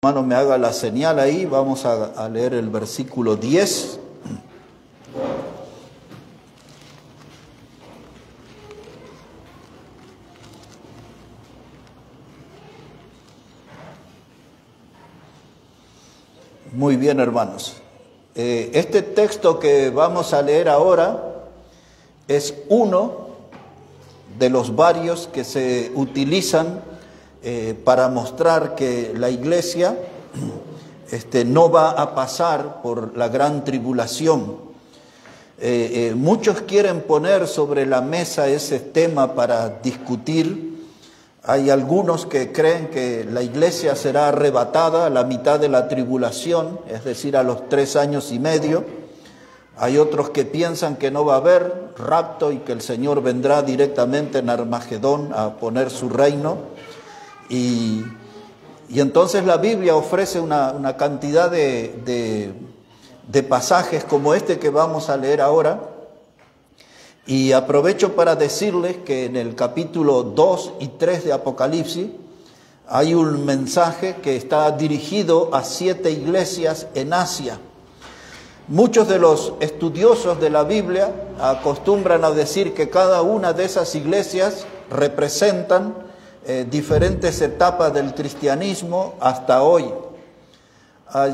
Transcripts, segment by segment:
Hermano, me haga la señal ahí, vamos a leer el versículo 10. Muy bien, hermanos. Este texto que vamos a leer ahora es uno de los varios que se utilizan para mostrar que la iglesia no va a pasar por la gran tribulación. Muchos quieren poner sobre la mesa ese tema para discutir. Hay algunos que creen que la iglesia será arrebatada a la mitad de la tribulación, es decir, a los 3 años y medio. Hay otros que piensan que no va a haber rapto y que el Señor vendrá directamente en Armagedón a poner su reino. Y entonces la Biblia ofrece una cantidad de pasajes como este que vamos a leer ahora. Y aprovecho para decirles que en el capítulo 2 y 3 de Apocalipsis hay un mensaje que está dirigido a 7 iglesias en Asia. Muchos de los estudiosos de la Biblia acostumbran a decir que cada una de esas iglesias representan diferentes etapas del cristianismo hasta hoy.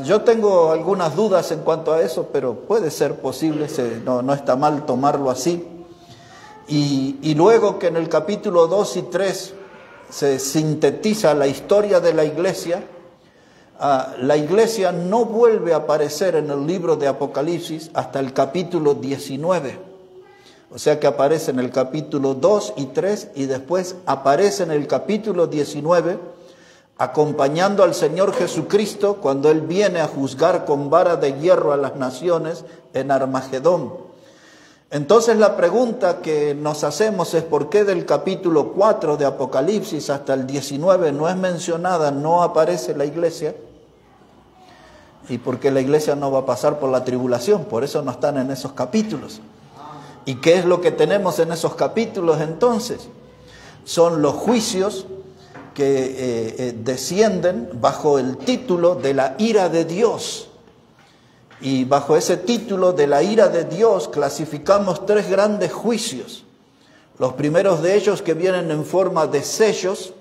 Yo tengo algunas dudas en cuanto a eso, pero puede ser posible, no está mal tomarlo así. Y luego que en el capítulo 2 y 3 se sintetiza la historia de la iglesia no vuelve a aparecer en el libro de Apocalipsis hasta el capítulo 19. O sea que aparece en el capítulo 2 y 3 y después aparece en el capítulo 19 acompañando al Señor Jesucristo cuando Él viene a juzgar con vara de hierro a las naciones en Armagedón. Entonces la pregunta que nos hacemos es ¿por qué del capítulo 4 de Apocalipsis hasta el 19 no es mencionada, no aparece la iglesia? Y porque la iglesia no va a pasar por la tribulación, por eso no están en esos capítulos. ¿Y qué es lo que tenemos en esos capítulos entonces? Son los juicios que descienden bajo el título de la ira de Dios. Y bajo ese título de la ira de Dios clasificamos 3 grandes juicios. Los primeros de ellos, que vienen en forma de sellos,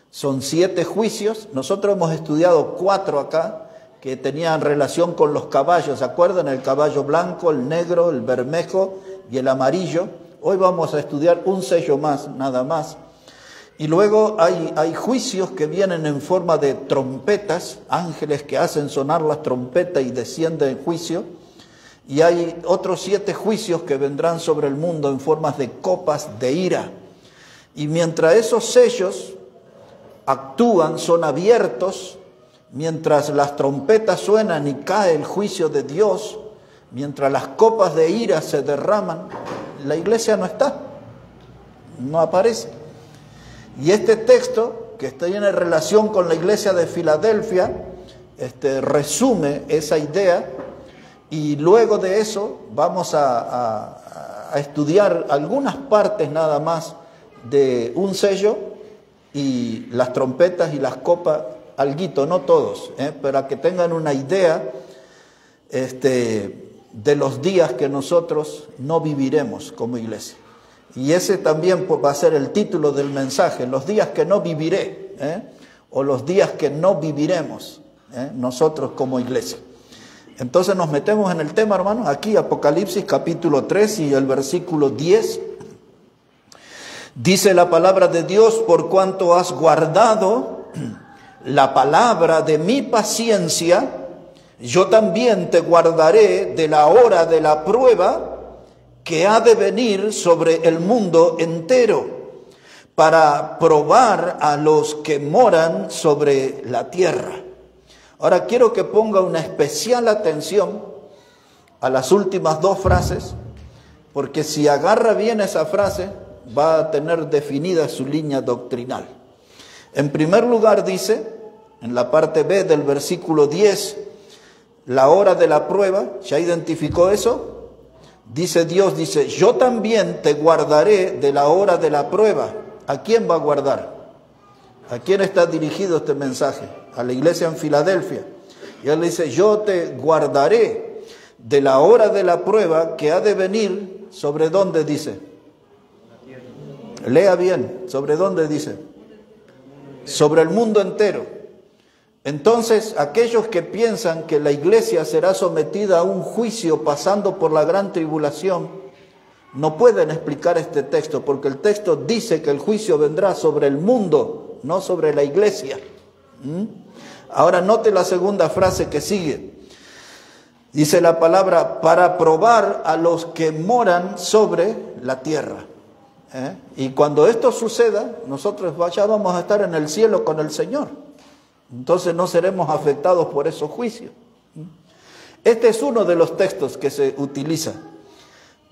son 7 juicios. Nosotros hemos estudiado 4 acá que tenían relación con los caballos. ¿Se acuerdan? El caballo blanco, el negro, el bermejo y el amarillo. Hoy vamos a estudiar un sello más, nada más. Y luego hay juicios que vienen en forma de trompetas, ángeles que hacen sonar las trompetas y descienden en juicio. Y hay otros 7 juicios que vendrán sobre el mundo en formas de copas de ira. Y mientras esos sellos actúan, son abiertos, mientras las trompetas suenan y cae el juicio de Dios, mientras las copas de ira se derraman, la iglesia no está, no aparece. Y este texto, que tiene relación con la iglesia de Filadelfia, resume esa idea. Y luego de eso vamos a estudiar algunas partes nada más de un sello y las trompetas y las copas, alguito, no todos, para que tengan una idea de los días que nosotros no viviremos como iglesia. Y ese también va a ser el título del mensaje, los días que no viviré, o los días que no viviremos nosotros como iglesia. Entonces nos metemos en el tema, hermanos, aquí Apocalipsis capítulo 3 y el versículo 10. Dice la palabra de Dios: por cuanto has guardado la palabra de mi paciencia, yo también te guardaré de la hora de la prueba que ha de venir sobre el mundo entero, para probar a los que moran sobre la tierra. Ahora quiero que ponga una especial atención a las últimas 2 frases, porque si agarra bien esa frase, va a tener definida su línea doctrinal. En primer lugar dice, en la parte B del versículo 10, la hora de la prueba. ¿Ya identificó eso? Dice Dios, dice, yo también te guardaré de la hora de la prueba. ¿A quién va a guardar? ¿A quién está dirigido este mensaje? a la iglesia en Filadelfia. Y él dice, yo te guardaré de la hora de la prueba que ha de venir, ¿sobre dónde dice? Lea bien, ¿sobre dónde dice? Sobre el mundo entero. Entonces, aquellos que piensan que la iglesia será sometida a un juicio pasando por la gran tribulación, no pueden explicar este texto, porque el texto dice que el juicio vendrá sobre el mundo, no sobre la iglesia. Ahora note la segunda frase que sigue. Dice la palabra, para probar a los que moran sobre la tierra. Y cuando esto suceda, nosotros ya vamos a estar en el cielo con el Señor. Entonces no seremos afectados por esos juicios. Este es uno de los textos que se utiliza.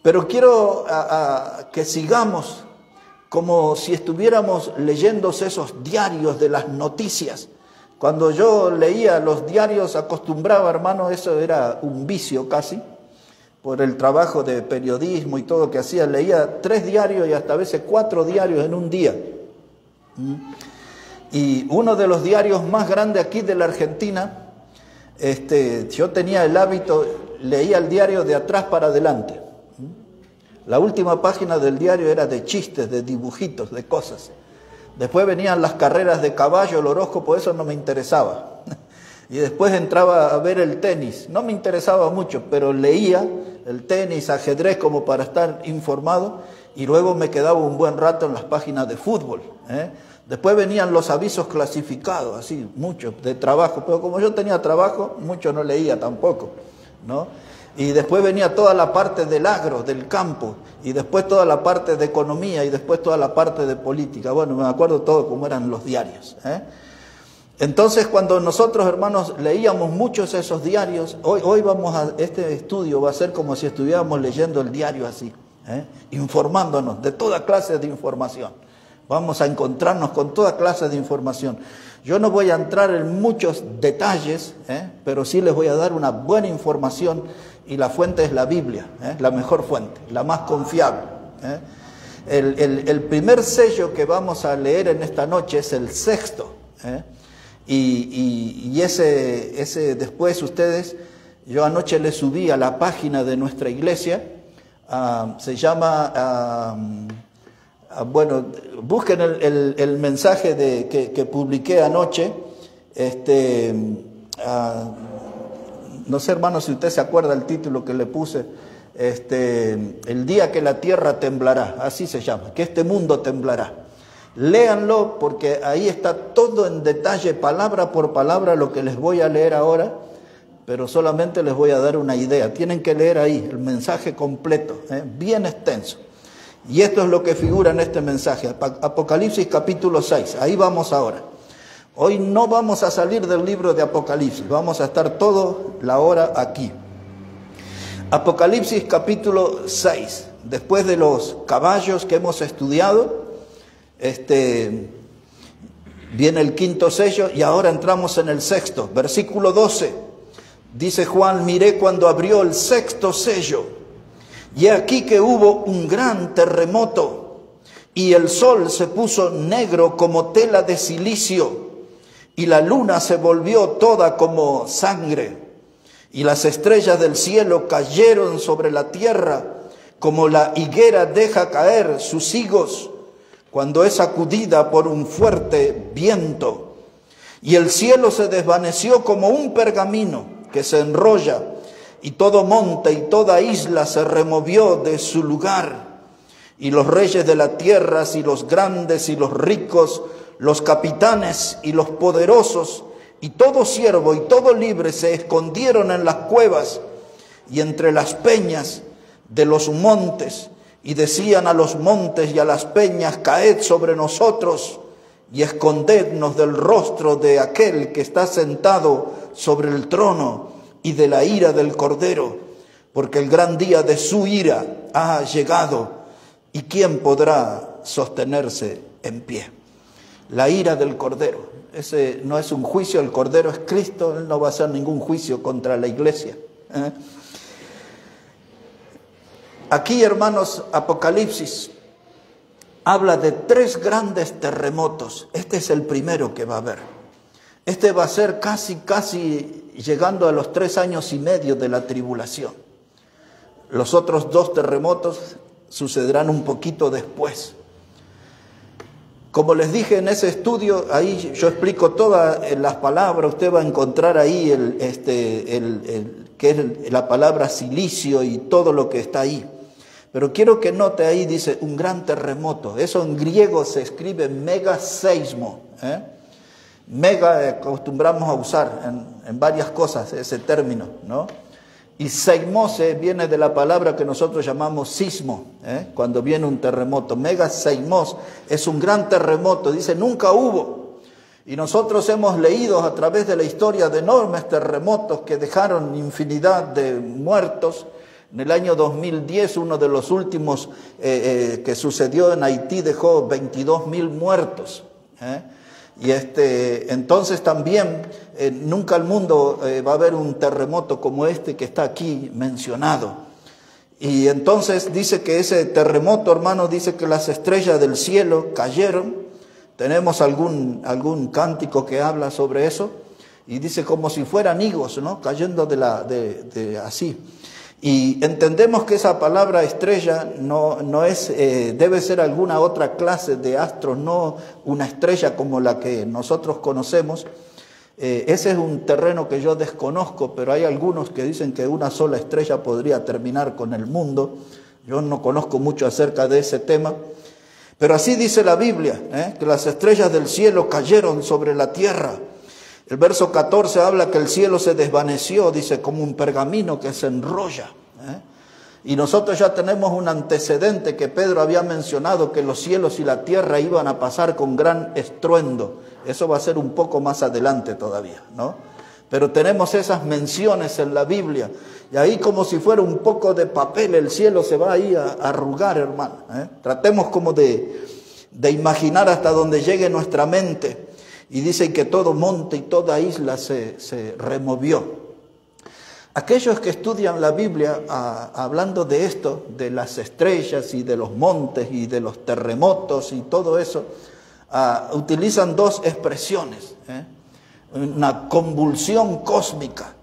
Pero quiero que sigamos como si estuviéramos leyendo esos diarios de las noticias. Cuando yo leía los diarios, acostumbraba, hermano, eso era un vicio casi, por el trabajo de periodismo y todo que hacía. Leía 3 diarios y hasta a veces 4 diarios en un día. Y uno de los diarios más grandes aquí de la Argentina, yo tenía el hábito, leía el diario de atrás para adelante. La última página del diario era de chistes, de dibujitos, de cosas. Después venían las carreras de caballo, el horóscopo, eso no me interesaba. Y después entraba a ver el tenis. No me interesaba mucho, pero leía el tenis, ajedrez, como para estar informado. Y luego me quedaba un buen rato en las páginas de fútbol. Después venían los avisos clasificados, así, muchos, de trabajo. Pero como yo tenía trabajo, mucho no leía tampoco, ¿no? Y después venía toda la parte del agro, del campo, y después toda la parte de economía, y después toda la parte de política. Bueno, me acuerdo todo cómo eran los diarios. Entonces, cuando nosotros, hermanos, leíamos muchos esos diarios, hoy este estudio va a ser como si estuviéramos leyendo el diario así, informándonos de toda clase de información. Vamos a encontrarnos con toda clase de información. Yo no voy a entrar en muchos detalles, pero sí les voy a dar una buena información, y la fuente es la Biblia, la mejor fuente, la más confiable. El primer sello que vamos a leer en esta noche es el 6º, y ese después ustedes, yo anoche le subí a la página de nuestra iglesia, se llama... bueno, busquen el mensaje que publiqué anoche. No sé, hermano, si usted se acuerda el título que le puse. El día que la tierra temblará, así se llama, que este mundo temblará. Léanlo, porque ahí está todo en detalle, palabra por palabra, lo que les voy a leer ahora, pero solamente les voy a dar una idea. Tienen que leer ahí el mensaje completo, bien extenso. Y esto es lo que figura en este mensaje, Apocalipsis capítulo 6, ahí vamos ahora. Hoy no vamos a salir del libro de Apocalipsis, vamos a estar toda la hora aquí. Apocalipsis capítulo 6, después de los caballos que hemos estudiado, viene el 5º sello y ahora entramos en el 6º, versículo 12. Dice Juan, miré cuando abrió el 6º sello, y aquí que hubo un gran terremoto, y el sol se puso negro como tela de silicio, y la luna se volvió toda como sangre, y las estrellas del cielo cayeron sobre la tierra, como la higuera deja caer sus higos cuando es sacudida por un fuerte viento. Y el cielo se desvaneció como un pergamino que se enrolla, y todo monte y toda isla se removió de su lugar. Y los reyes de la tierra, y los grandes y los ricos, los capitanes y los poderosos, y todo siervo y todo libre se escondieron en las cuevas y entre las peñas de los montes, y decían a los montes y a las peñas, caed sobre nosotros y escondednos del rostro de aquel que está sentado sobre el trono y de la ira del Cordero, porque el gran día de su ira ha llegado, y ¿quién podrá sostenerse en pie? La ira del Cordero, ese no es un juicio, el Cordero es Cristo, Él no va a hacer ningún juicio contra la iglesia. Aquí, hermanos, Apocalipsis habla de 3 grandes terremotos. Este es el primero que va a haber. Este va a ser casi llegando a los 3 años y medio de la tribulación. Los otros 2 terremotos sucederán un poquito después. Como les dije en ese estudio, ahí yo explico todas las palabras, usted va a encontrar ahí que es la palabra silicio y todo lo que está ahí. Pero quiero que note ahí, dice, un gran terremoto. Eso en griego se escribe megaseismo. Mega acostumbramos a usar en varias cosas ese término, ¿no? Y seismose viene de la palabra que nosotros llamamos sismo, cuando viene un terremoto. Megaseismos es un gran terremoto, dice, nunca hubo. Y nosotros hemos leído a través de la historia de enormes terremotos que dejaron infinidad de muertos. En el año 2010, uno de los últimos que sucedió en Haití dejó 22.000 muertos. Y entonces también nunca el mundo va a haber un terremoto como este que está aquí mencionado. Y entonces dice que ese terremoto, hermano, dice que las estrellas del cielo cayeron. Tenemos algún cántico que habla sobre eso. Y dice como si fueran higos, ¿no? Cayendo así. Y entendemos que esa palabra estrella no es, debe ser alguna otra clase de astros, no una estrella como la que nosotros conocemos. Ese es un terreno que yo desconozco, pero hay algunos que dicen que una sola estrella podría terminar con el mundo. Yo no conozco mucho acerca de ese tema, pero así dice la Biblia, que las estrellas del cielo cayeron sobre la tierra. El verso 14 habla que el cielo se desvaneció, dice, como un pergamino que se enrolla. Y nosotros ya tenemos un antecedente que Pedro había mencionado, que los cielos y la tierra iban a pasar con gran estruendo. Eso va a ser un poco más adelante todavía, ¿no? Pero tenemos esas menciones en la Biblia. Y ahí como si fuera un poco de papel, el cielo se va ahí a arrugar, hermano. Tratemos como de imaginar hasta donde llegue nuestra mente. Y dicen que todo monte y toda isla se removió. Aquellos que estudian la Biblia, hablando de esto, de las estrellas y de los montes y de los terremotos y todo eso, utilizan 2 expresiones. Una convulsión cósmica.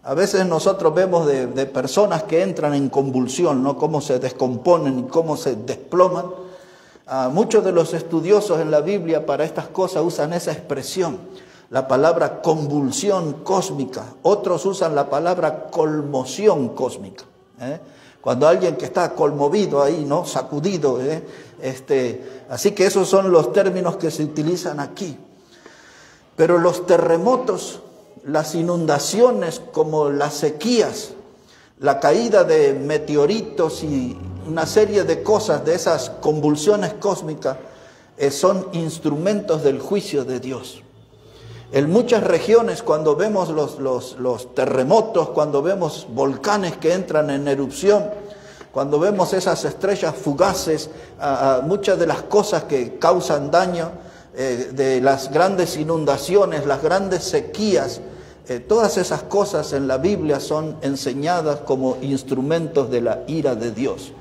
A veces nosotros vemos de personas que entran en convulsión, ¿no? Cómo se descomponen y cómo se desploman. Muchos de los estudiosos en la Biblia para estas cosas usan esa expresión, la palabra convulsión cósmica. Otros usan la palabra conmoción cósmica. Cuando alguien que está conmovido ahí, ¿no? Sacudido. Así que esos son los términos que se utilizan aquí. Pero los terremotos, las inundaciones como las sequías, la caída de meteoritos y una serie de cosas, de esas convulsiones cósmicas, son instrumentos del juicio de Dios. En muchas regiones, cuando vemos los terremotos, cuando vemos volcanes que entran en erupción, cuando vemos esas estrellas fugaces, muchas de las cosas que causan daño, de las grandes inundaciones, las grandes sequías, todas esas cosas en la Biblia son enseñadas como instrumentos de la ira de Dios.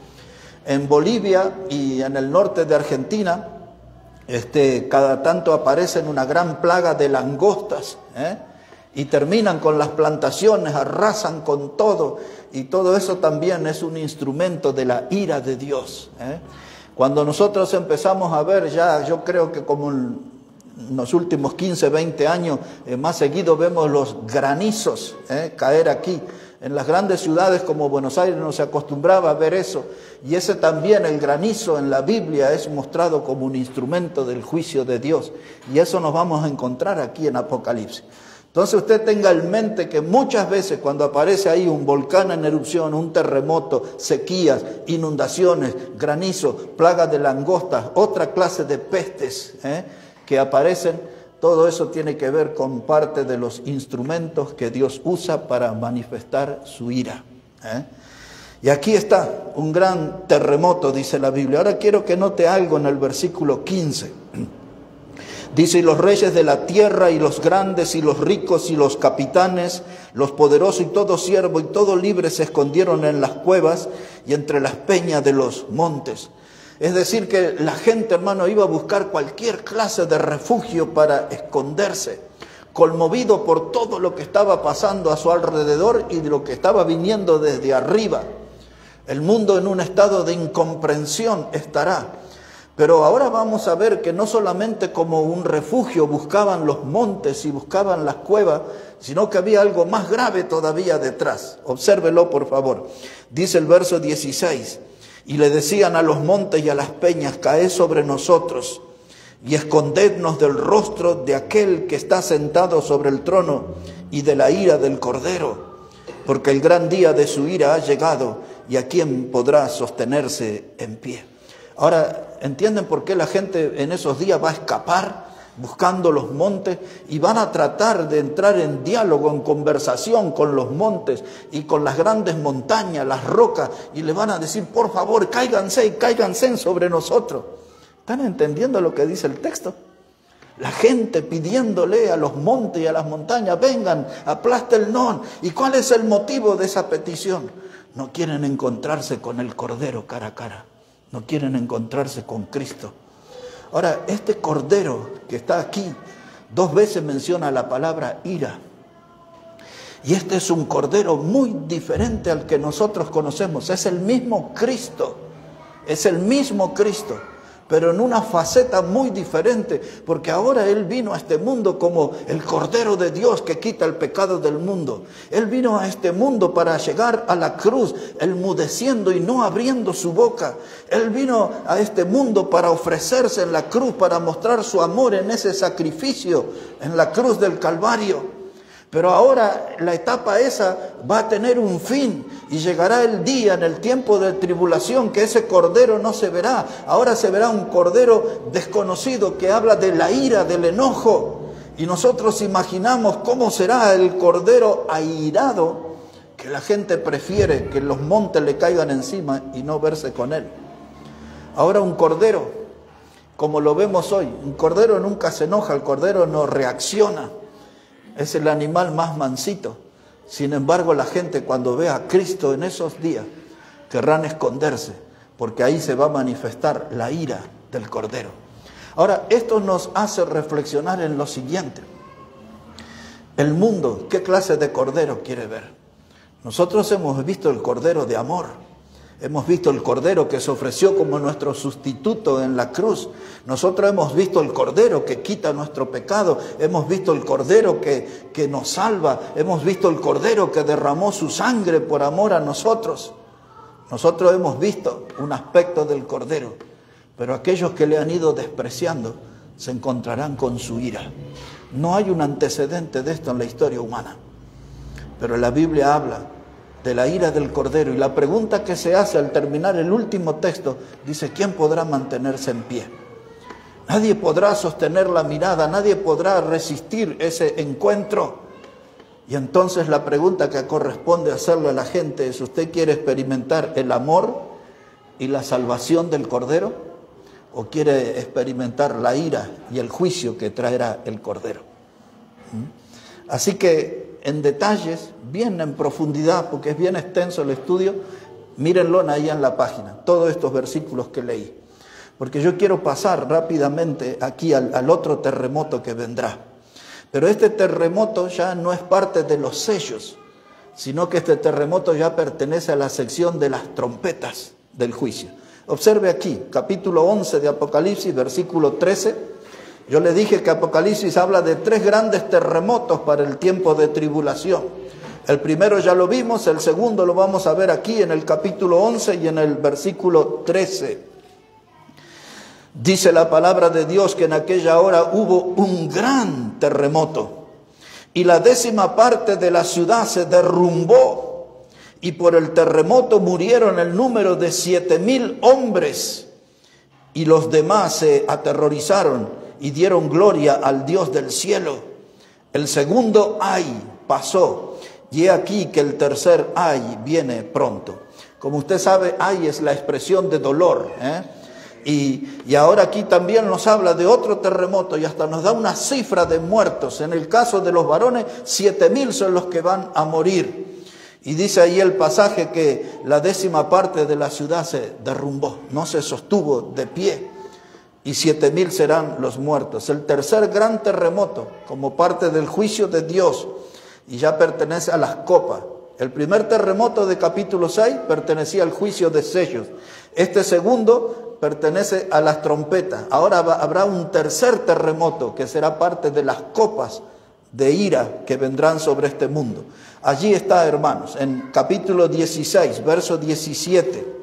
En Bolivia y en el norte de Argentina, cada tanto aparecen una gran plaga de langostas, y terminan con las plantaciones, arrasan con todo, y todo eso también es un instrumento de la ira de Dios. Cuando nosotros empezamos a ver ya, yo creo que como en los últimos 15, 20 años, más seguido vemos los granizos caer aquí. En las grandes ciudades como Buenos Aires no se acostumbraba a ver eso. Y ese también, el granizo en la Biblia, es mostrado como un instrumento del juicio de Dios. Y eso nos vamos a encontrar aquí en Apocalipsis. Entonces usted tenga en mente que muchas veces cuando aparece ahí un volcán en erupción, un terremoto, sequías, inundaciones, granizo, plagas de langostas, otra clase de pestes que aparecen, todo eso tiene que ver con parte de los instrumentos que Dios usa para manifestar su ira. Y aquí está un gran terremoto, dice la Biblia. Ahora quiero que note algo en el versículo 15. Dice, y los reyes de la tierra, y los grandes, y los ricos, y los capitanes, los poderosos, y todo siervo, y todo libre se escondieron en las cuevas y entre las peñas de los montes. Es decir, que la gente, hermano, iba a buscar cualquier clase de refugio para esconderse. conmovido por todo lo que estaba pasando a su alrededor y de lo que estaba viniendo desde arriba. El mundo en un estado de incomprensión estará. Pero ahora vamos a ver que no solamente como un refugio buscaban los montes y buscaban las cuevas, sino que había algo más grave todavía detrás. Obsérvelo, por favor. Dice el verso 16, y le decían a los montes y a las peñas, caed sobre nosotros y escondednos del rostro de aquel que está sentado sobre el trono y de la ira del Cordero, porque el gran día de su ira ha llegado, y a quién podrá sostenerse en pie. Ahora, ¿entienden por qué la gente en esos días va a escapar buscando los montes y van a tratar de entrar en diálogo, en conversación con los montes y con las grandes montañas, las rocas, y le van a decir, por favor, cáiganse sobre nosotros? ¿Están entendiendo lo que dice el texto? La gente pidiéndole a los montes y a las montañas, vengan, aplástennos. ¿Y cuál es el motivo de esa petición? No quieren encontrarse con el Cordero cara a cara. No quieren encontrarse con Cristo. Ahora, este Cordero que está aquí, 2 veces menciona la palabra ira. Y este es un Cordero muy diferente al que nosotros conocemos. Es el mismo Cristo. Es el mismo Cristo, pero en una faceta muy diferente, porque ahora Él vino a este mundo como el Cordero de Dios que quita el pecado del mundo. Él vino a este mundo para llegar a la cruz, enmudeciendo y no abriendo su boca. Él vino a este mundo para ofrecerse en la cruz, para mostrar su amor en ese sacrificio, en la cruz del Calvario. Pero ahora la etapa esa va a tener un fin y llegará el día en el tiempo de tribulación que ese Cordero no se verá. Ahora se verá un Cordero desconocido que habla de la ira, del enojo. Y nosotros imaginamos cómo será el Cordero airado, que la gente prefiere que los montes le caigan encima y no verse con él. Ahora un Cordero, como lo vemos hoy, un Cordero nunca se enoja, el Cordero no reacciona. Es el animal más mansito. Sin embargo, la gente cuando ve a Cristo en esos días querrán esconderse, porque ahí se va a manifestar la ira del Cordero. Ahora, esto nos hace reflexionar en lo siguiente. El mundo, ¿qué clase de Cordero quiere ver? Nosotros hemos visto el Cordero de amor. Hemos visto el Cordero que se ofreció como nuestro sustituto en la cruz. Nosotros hemos visto el Cordero que quita nuestro pecado. Hemos visto el Cordero que nos salva. Hemos visto el Cordero que derramó su sangre por amor a nosotros. Nosotros hemos visto un aspecto del Cordero. Pero aquellos que le han ido despreciando se encontrarán con su ira. No hay un antecedente de esto en la historia humana. Pero la Biblia habla de la ira del Cordero, y la pregunta que se hace al terminar el último texto dice, ¿quién podrá mantenerse en pie? Nadie podrá sostener la mirada, nadie podrá resistir ese encuentro. Y entonces la pregunta que corresponde hacerle a la gente es, ¿usted quiere experimentar el amor y la salvación del Cordero? ¿O quiere experimentar la ira y el juicio que traerá el Cordero? Así que en detalles, bien en profundidad, porque es bien extenso el estudio, mírenlo ahí en la página, todos estos versículos que leí. Porque yo quiero pasar rápidamente aquí al otro terremoto que vendrá. Pero este terremoto ya no es parte de los sellos, sino que este terremoto ya pertenece a la sección de las trompetas del juicio. Observe aquí, capítulo 11 de Apocalipsis, versículo 13. Yo le dije que Apocalipsis habla de 3 grandes terremotos para el tiempo de tribulación. El primero ya lo vimos, el segundo lo vamos a ver aquí en el capítulo 11 y en el versículo 13. Dice la palabra de Dios que en aquella hora hubo un gran terremoto y la 10ª parte de la ciudad se derrumbó y por el terremoto murieron el número de 7,000 hombres y los demás se aterrorizaron y dieron gloria al Dios del cielo. El segundo ay pasó, y he aquí que el tercer ay viene pronto. Como usted sabe, ay es la expresión de dolor, Y ahora aquí también nos habla de otro terremoto y hasta nos da una cifra de muertos. En el caso de los varones, 7,000 son los que van a morir. Y dice ahí el pasaje que la 10ª parte de la ciudad se derrumbó, no se sostuvo de pie. y 7,000 serán los muertos. El tercer gran terremoto, como parte del juicio de Dios, y ya pertenece a las copas. El primer terremoto de capítulo 6 pertenecía al juicio de sellos. Este segundo pertenece a las trompetas. Ahora habrá un tercer terremoto que será parte de las copas de ira que vendrán sobre este mundo. Allí está, hermanos, en capítulo 16, verso 17.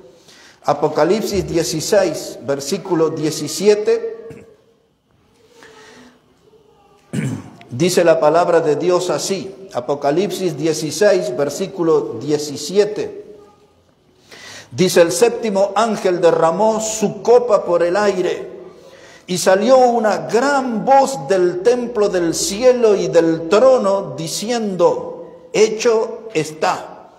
Apocalipsis 16, versículo 17. Dice la palabra de Dios así. Apocalipsis 16, versículo 17. Dice: el séptimo ángel derramó su copa por el aire, y salió una gran voz del templo del cielo y del trono, diciendo: hecho está.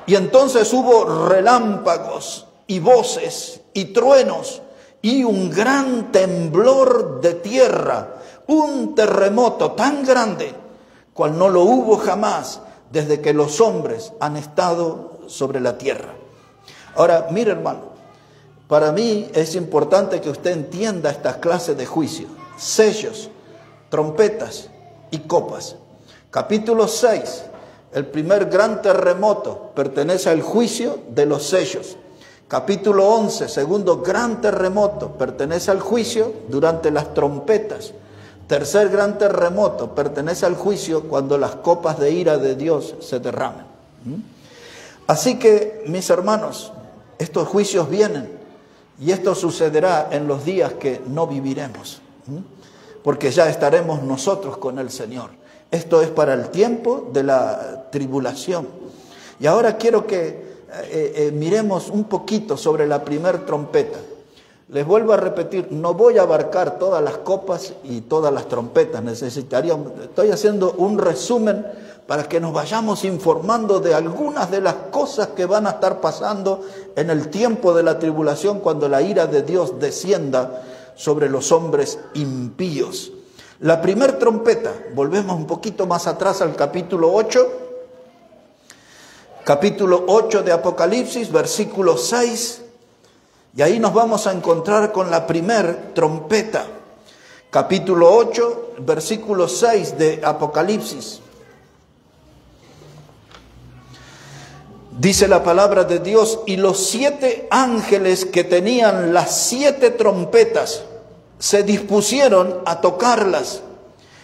Y entonces hubo relámpagos y voces y truenos y un gran temblor de tierra, un terremoto tan grande cual no lo hubo jamás desde que los hombres han estado sobre la tierra. Ahora, mire, hermano, para mí es importante que usted entienda estas clases de juicio: sellos, trompetas y copas. Capítulo 6, el primer gran terremoto, pertenece al juicio de los sellos. Capítulo 11, segundo gran terremoto, pertenece al juicio durante las trompetas. Tercer gran terremoto, pertenece al juicio cuando las copas de ira de Dios se derramen. Así que, mis hermanos, estos juicios vienen y esto sucederá en los días que no viviremos, porque ya estaremos nosotros con el Señor. Esto es para el tiempo de la tribulación. Y ahora quiero que miremos un poquito sobre la primer trompeta. Les vuelvo a repetir, no voy a abarcar todas las copas y todas las trompetas. Estoy haciendo un resumen para que nos vayamos informando de algunas de las cosas que van a estar pasando en el tiempo de la tribulación, cuando la ira de Dios descienda sobre los hombres impíos. La primer trompeta, volvemos un poquito más atrás al capítulo 8. Capítulo 8 de Apocalipsis, versículo 6. Y ahí nos vamos a encontrar con la primer trompeta. Capítulo 8, versículo 6 de Apocalipsis. Dice la palabra de Dios: y los 7 ángeles que tenían las 7 trompetas se dispusieron a tocarlas.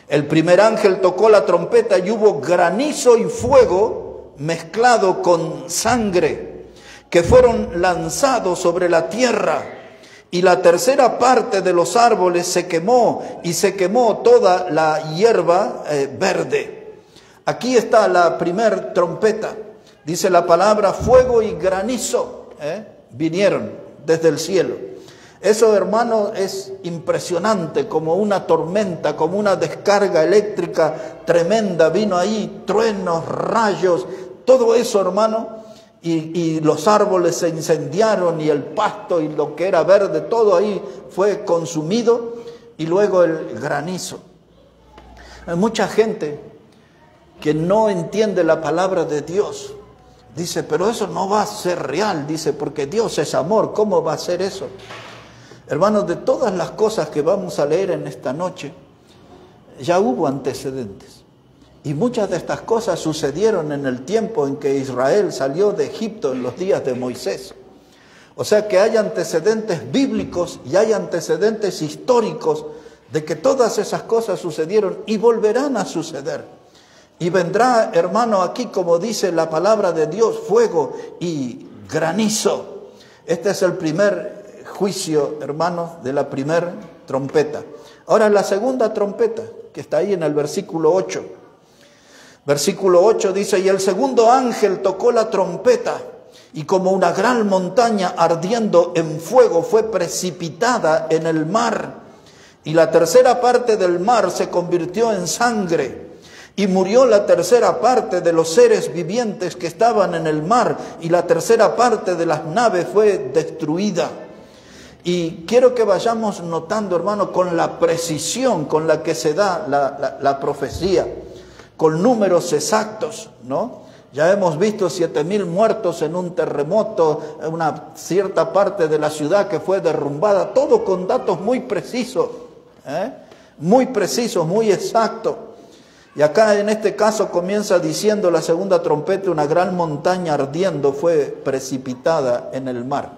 El primer ángel tocó la trompeta y hubo granizo y fuego mezclado con sangre, que fueron lanzados sobre la tierra, y la tercera parte de los árboles se quemó, y se quemó toda la hierba verde. Aquí está la primer trompeta. Dice la palabra: fuego y granizo vinieron desde el cielo. Eso, hermano, es impresionante, como una tormenta, como una descarga eléctrica tremenda. Vino ahí truenos, rayos, todo eso, hermano. Y los árboles se incendiaron, y el pasto y lo que era verde, todo ahí fue consumido. Y luego el granizo. Hay mucha gente que no entiende la palabra de Dios. Dice: pero eso no va a ser real. Dice: porque Dios es amor, ¿cómo va a ser eso? Hermanos, de todas las cosas que vamos a leer en esta noche, ya hubo antecedentes. Y muchas de estas cosas sucedieron en el tiempo en que Israel salió de Egipto, en los días de Moisés. O sea que hay antecedentes bíblicos y hay antecedentes históricos de que todas esas cosas sucedieron y volverán a suceder. Y vendrá, hermano, aquí, como dice la palabra de Dios, fuego y granizo. Este es el primer juicio, hermano, de la primera trompeta. Ahora la segunda trompeta, que está ahí en el versículo 8. Versículo 8 dice: y el segundo ángel tocó la trompeta, y como una gran montaña ardiendo en fuego fue precipitada en el mar, y la tercera parte del mar se convirtió en sangre, y murió la tercera parte de los seres vivientes que estaban en el mar, y la tercera parte de las naves fue destruida. Y quiero que vayamos notando, hermano, con la precisión con la que se da la profecía, con números exactos, ¿no? Ya hemos visto 7,000 muertos en un terremoto, en una cierta parte de la ciudad que fue derrumbada, todo con datos muy precisos, muy precisos, muy exactos. Y acá en este caso comienza diciendo la segunda trompeta: una gran montaña ardiendo fue precipitada en el mar.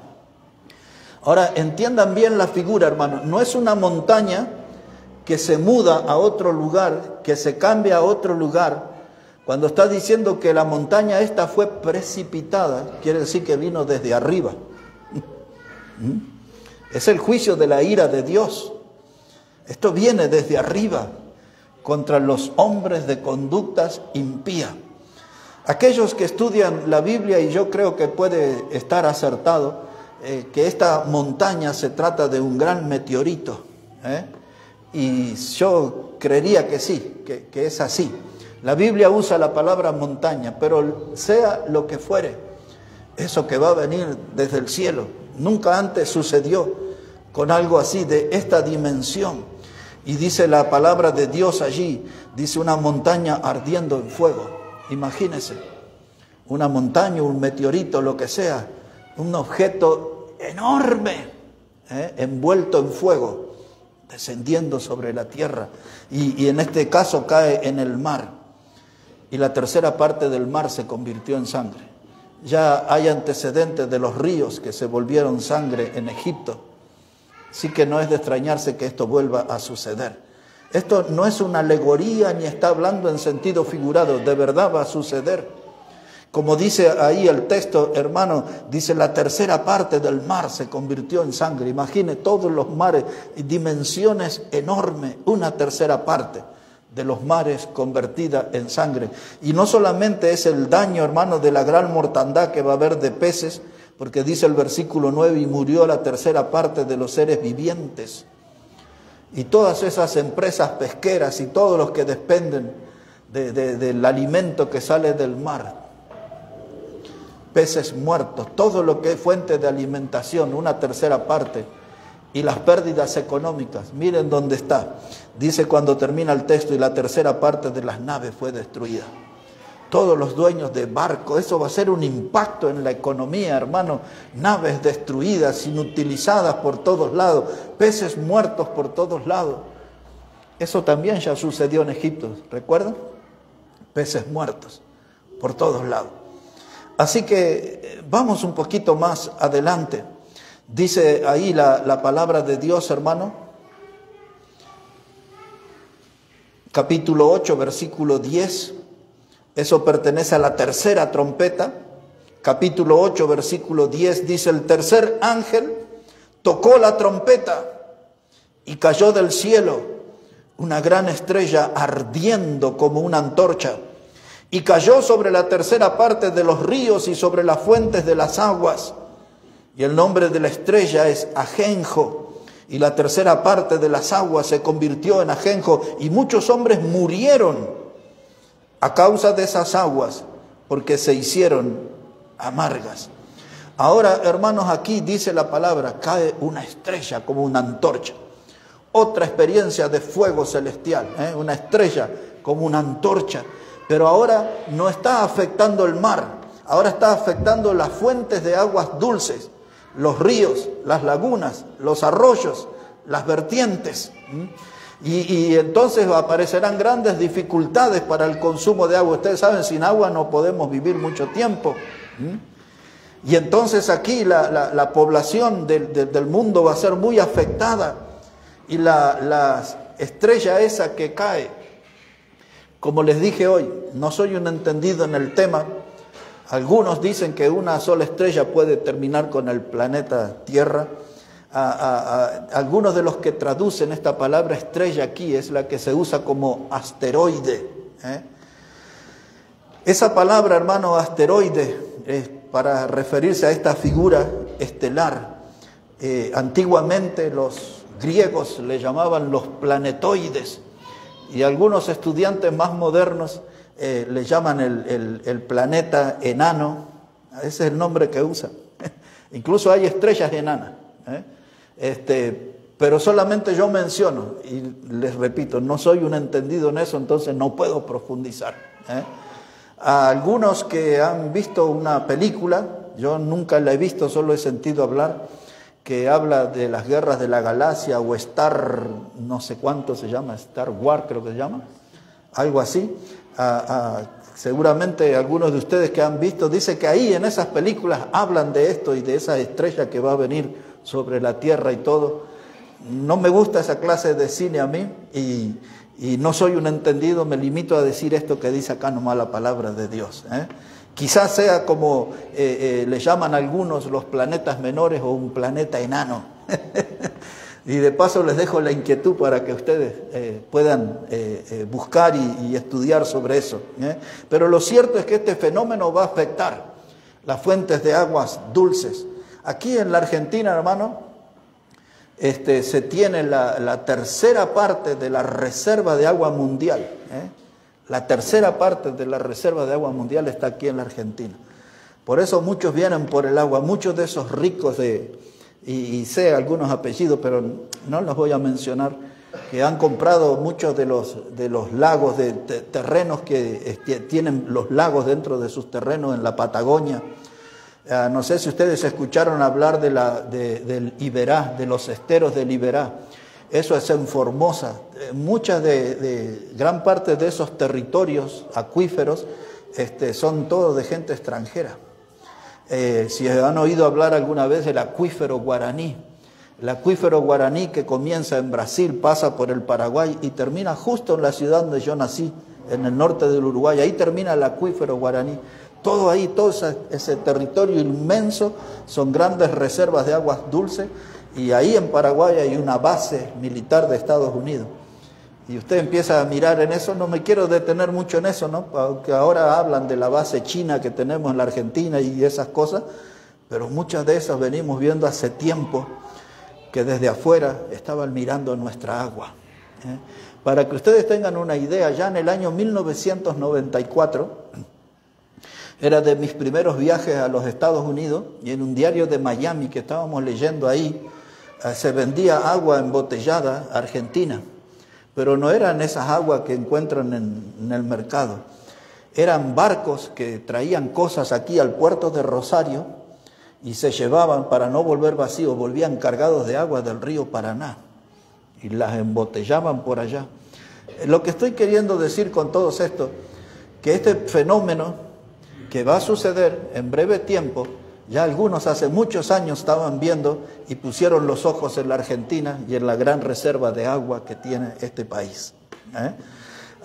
Ahora entiendan bien la figura, hermano, no es una montaña que se muda a otro lugar, que se cambia a otro lugar. Cuando está diciendo que la montaña esta fue precipitada, quiere decir que vino desde arriba. Es el juicio de la ira de Dios. Esto viene desde arriba contra los hombres de conductas impías. Aquellos que estudian la Biblia, y yo creo que puede estar acertado, que esta montaña se trata de un gran meteorito. Y yo creería que sí, que es así. La Biblia usa la palabra montaña, pero sea lo que fuere, eso que va a venir desde el cielo, nunca antes sucedió con algo así de esta dimensión. Y dice la palabra de Dios allí, dice una montaña ardiendo en fuego. Imagínense, una montaña, un meteorito, lo que sea, un objeto enorme, envuelto en fuego, descendiendo sobre la tierra. Y en este caso cae en el mar. Y la tercera parte del mar se convirtió en sangre. Ya hay antecedentes de los ríos que se volvieron sangre en Egipto. Así que no es de extrañarse que esto vuelva a suceder. Esto no es una alegoría ni está hablando en sentido figurado, de verdad va a suceder. Como dice ahí el texto, hermano, dice la tercera parte del mar se convirtió en sangre. Imagine todos los mares, dimensiones enormes, una tercera parte de los mares convertida en sangre. Y no solamente es el daño, hermano, de la gran mortandad que va a haber de peces, porque dice el versículo 9, y murió la tercera parte de los seres vivientes. Y todas esas empresas pesqueras y todos los que dependen del alimento que sale del mar, peces muertos, todo lo que es fuente de alimentación, una tercera parte. Y las pérdidas económicas, miren dónde está. Dice cuando termina el texto, y la tercera parte de las naves fue destruida. Todos los dueños de barcos, eso va a ser un impacto en la economía, hermano. Naves destruidas, inutilizadas por todos lados, peces muertos por todos lados. Eso también ya sucedió en Egipto, ¿recuerdan? Peces muertos por todos lados. Así que vamos un poquito más adelante. Dice ahí la palabra de Dios, hermano, capítulo 8, versículo 10, eso pertenece a la tercera trompeta, capítulo 8, versículo 10, dice: el tercer ángel tocó la trompeta y cayó del cielo una gran estrella ardiendo como una antorcha, y cayó sobre la tercera parte de los ríos y sobre las fuentes de las aguas. Y el nombre de la estrella es Ajenjo, y la tercera parte de las aguas se convirtió en ajenjo, y muchos hombres murieron a causa de esas aguas, porque se hicieron amargas. Ahora, hermanos, aquí dice la palabra, cae una estrella como una antorcha. Otra experiencia de fuego celestial, una estrella como una antorcha. Pero ahora no está afectando el mar, ahora está afectando las fuentes de aguas dulces, los ríos, las lagunas, los arroyos, las vertientes. Y entonces aparecerán grandes dificultades para el consumo de agua. Ustedes saben, sin agua no podemos vivir mucho tiempo. Y entonces aquí la población del mundo va a ser muy afectada. Y la estrella esa que cae, como les dije hoy, no soy un entendido en el tema. Algunos dicen que una sola estrella puede terminar con el planeta Tierra. Algunos de los que traducen esta palabra estrella aquí es la que se usa como asteroide. Esa palabra, hermano, asteroide, es para referirse a esta figura estelar. Antiguamente los griegos le llamaban los planetoides, y algunos estudiantes más modernos le llaman el planeta enano. Ese es el nombre que usan. Incluso hay estrellas enanas. Pero solamente yo menciono, y les repito, no soy un entendido en eso, entonces no puedo profundizar. A algunos que han visto una película, yo nunca la he visto, solo he sentido hablar, que habla de las guerras de la galaxia o Star, no sé cuánto se llama, Star Wars creo que se llama, algo así. Seguramente algunos de ustedes que han visto, dice que ahí en esas películas hablan de esto y de esa estrella que va a venir sobre la tierra y todo. No me gusta esa clase de cine a mí y no soy un entendido, me limito a decir esto que dice acá nomás la palabra de Dios. Quizás sea como le llaman algunos los planetas menores o un planeta enano. Y de paso les dejo la inquietud para que ustedes puedan buscar y estudiar sobre eso. Pero lo cierto es que este fenómeno va a afectar las fuentes de aguas dulces. Aquí en la Argentina, hermano, se tiene la tercera parte de la reserva de agua mundial. La tercera parte de la reserva de agua mundial está aquí en la Argentina. Por eso muchos vienen por el agua, muchos de esos ricos y sé algunos apellidos, pero no los voy a mencionar, que han comprado muchos de los lagos, de terrenos que tienen los lagos dentro de sus terrenos en la Patagonia. No sé si ustedes escucharon hablar del Iberá, de los esteros del Iberá. Eso es en Formosa. Gran parte de esos territorios acuíferos son todos de gente extranjera. Si han oído hablar alguna vez del acuífero guaraní. El acuífero guaraní que comienza en Brasil, pasa por el Paraguay y termina justo en la ciudad donde yo nací, en el norte del Uruguay. Ahí termina el acuífero guaraní. Todo ahí, todo ese territorio inmenso, son grandes reservas de aguas dulces. Y ahí en Paraguay hay una base militar de Estados Unidos. Y usted empieza a mirar en eso, no me quiero detener mucho en eso, ¿no? Porque ahora hablan de la base china que tenemos en la Argentina y esas cosas, pero muchas de esas venimos viendo hace tiempo que desde afuera estaban mirando nuestra agua. Para que ustedes tengan una idea, ya en el año 1994, era de mis primeros viajes a los Estados Unidos, y en un diario de Miami que estábamos leyendo ahí, se vendía agua embotellada argentina, pero no eran esas aguas que encuentran en el mercado. Eran barcos que traían cosas aquí al puerto de Rosario y se llevaban, para no volver vacíos, volvían cargados de agua del río Paraná y las embotellaban por allá. Lo que estoy queriendo decir con todo esto, que este fenómeno que va a suceder en breve tiempo, ya algunos hace muchos años estaban viendo y pusieron los ojos en la Argentina y en la gran reserva de agua que tiene este país.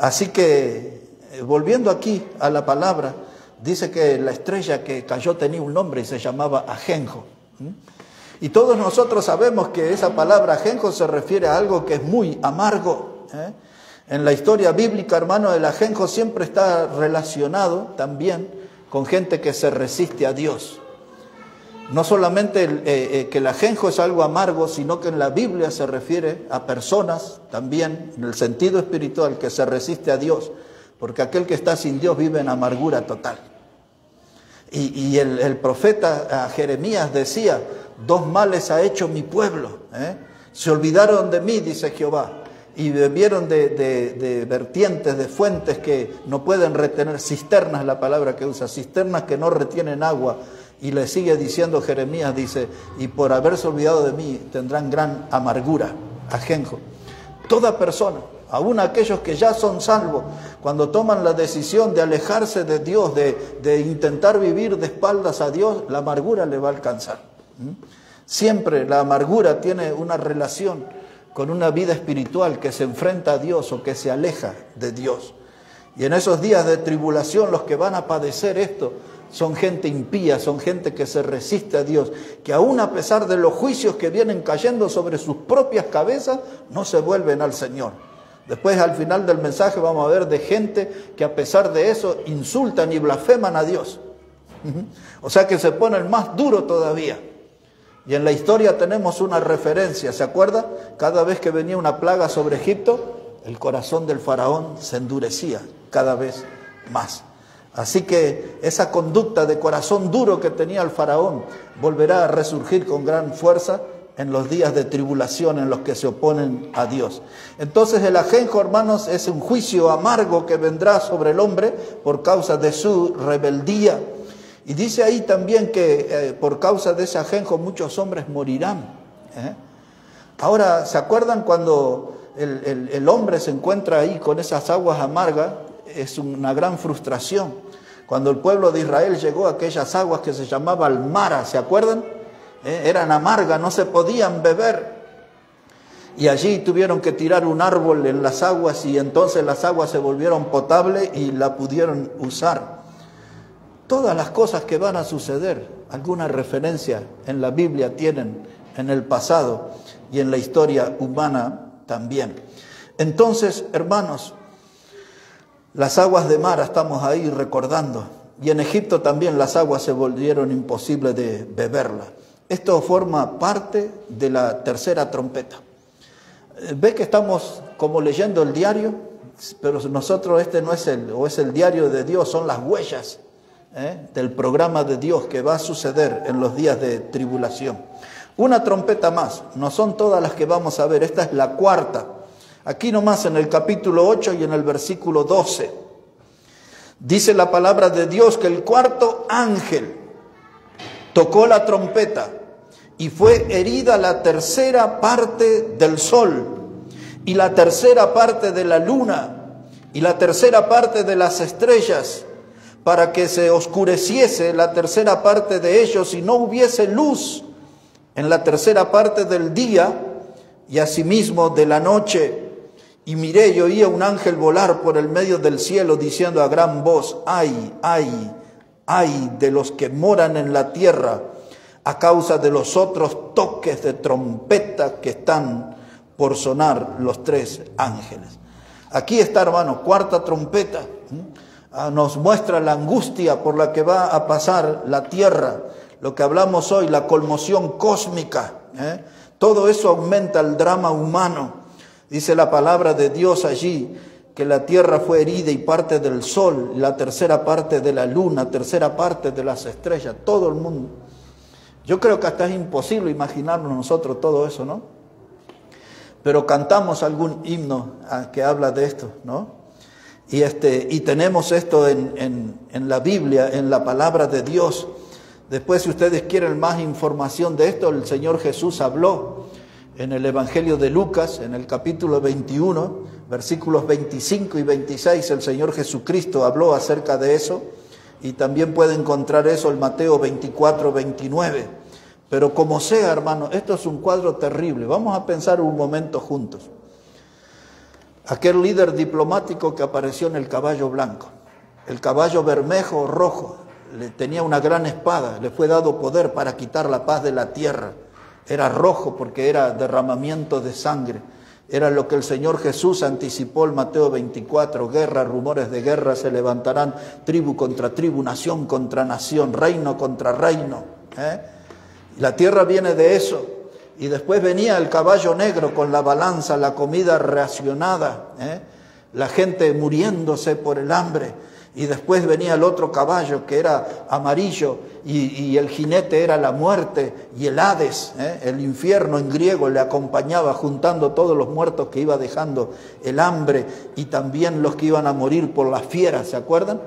Así que, volviendo aquí a la palabra, dice que la estrella que cayó tenía un nombre y se llamaba ajenjo. Y todos nosotros sabemos que esa palabra ajenjo se refiere a algo que es muy amargo. En la historia bíblica, hermano, el ajenjo siempre está relacionado también con gente que se resiste a Dios. No solamente que el ajenjo es algo amargo, sino que en la Biblia se refiere a personas también, en el sentido espiritual, que se resiste a Dios, porque aquel que está sin Dios vive en amargura total. Y el profeta Jeremías decía, 2 males ha hecho mi pueblo, se olvidaron de mí, dice Jehová, y bebieron de vertientes, de fuentes que no pueden retener, cisternas, la palabra que usa, cisternas que no retienen agua. Y le sigue diciendo Jeremías, dice, y por haberse olvidado de mí tendrán gran amargura, ajenjo. Toda persona, aun aquellos que ya son salvos, cuando toman la decisión de alejarse de Dios, de intentar vivir de espaldas a Dios, la amargura le va a alcanzar. Siempre la amargura tiene una relación con una vida espiritual que se enfrenta a Dios o que se aleja de Dios. Y en esos días de tribulación, los que van a padecer esto son gente impía, son gente que se resiste a Dios, que aún a pesar de los juicios que vienen cayendo sobre sus propias cabezas, no se vuelven al Señor. Después, al final del mensaje, vamos a ver de gente que a pesar de eso insultan y blasfeman a Dios. O sea que se ponen más duro todavía. Y en la historia tenemos una referencia, ¿se acuerda? Cada vez que venía una plaga sobre Egipto, el corazón del faraón se endurecía cada vez más. Así que esa conducta de corazón duro que tenía el faraón volverá a resurgir con gran fuerza en los días de tribulación en los que se oponen a Dios. Entonces el ajenjo, hermanos, es un juicio amargo que vendrá sobre el hombre por causa de su rebeldía. Y dice ahí también que por causa de ese ajenjo muchos hombres morirán. Ahora, ¿se acuerdan cuando el hombre se encuentra ahí con esas aguas amargas? Es una gran frustración. Cuando el pueblo de Israel llegó a aquellas aguas que se llamaban Mara, ¿se acuerdan? Eran amargas, no se podían beber. Y allí tuvieron que tirar un árbol en las aguas y entonces las aguas se volvieron potables y la pudieron usar. Todas las cosas que van a suceder, alguna referencia en la Biblia tienen en el pasado y en la historia humana también. Entonces, hermanos, las aguas de Mara estamos ahí recordando. Y en Egipto también las aguas se volvieron imposibles de beberlas. Esto forma parte de la tercera trompeta. ¿Ve que estamos como leyendo el diario? Pero nosotros este no es el diario de Dios, son las huellas del programa de Dios que va a suceder en los días de tribulación. Una trompeta más, no son todas las que vamos a ver, esta es la cuarta. Aquí nomás en el capítulo 8 y en el versículo 12. Dice la palabra de Dios que el cuarto ángel tocó la trompeta y fue herida la tercera parte del sol y la tercera parte de la luna y la tercera parte de las estrellas, para que se oscureciese la tercera parte de ellos y no hubiese luz en la tercera parte del día y asimismo de la noche. Y miré y oía un ángel volar por el medio del cielo diciendo a gran voz: ¡ay, ay, ay de los que moran en la tierra a causa de los otros toques de trompeta que están por sonar los tres ángeles! Aquí está, hermano, cuarta trompeta. Nos muestra la angustia por la que va a pasar la tierra, lo que hablamos hoy, la conmoción cósmica. Todo eso aumenta el drama humano. Dice la palabra de Dios allí que la tierra fue herida y parte del sol, la tercera parte de la luna, tercera parte de las estrellas, todo el mundo. Yo creo que hasta es imposible imaginarnos nosotros todo eso, ¿no? Pero cantamos algún himno que habla de esto, ¿no? Y tenemos esto en la Biblia, en la palabra de Dios. Después, si ustedes quieren más información de esto, el Señor Jesús habló en el Evangelio de Lucas, en el capítulo 21, versículos 25 y 26, el Señor Jesucristo habló acerca de eso. Y también puede encontrar eso en Mateo 24, 29. Pero como sea, hermano, esto es un cuadro terrible. Vamos a pensar un momento juntos. Aquel líder diplomático que apareció en el caballo blanco, el caballo bermejo rojo, tenía una gran espada, le fue dado poder para quitar la paz de la tierra. Era rojo porque era derramamiento de sangre. Era lo que el Señor Jesús anticipó en Mateo 24, guerra, rumores de guerra, se levantarán tribu contra tribu, nación contra nación, reino contra reino. La tierra viene de eso. Y después venía el caballo negro con la balanza, la comida racionada, la gente muriéndose por el hambre. Y después venía el otro caballo que era amarillo y el jinete era la muerte y el Hades, el infierno en griego, le acompañaba juntando todos los muertos que iba dejando el hambre y también los que iban a morir por las fieras, ¿se acuerdan?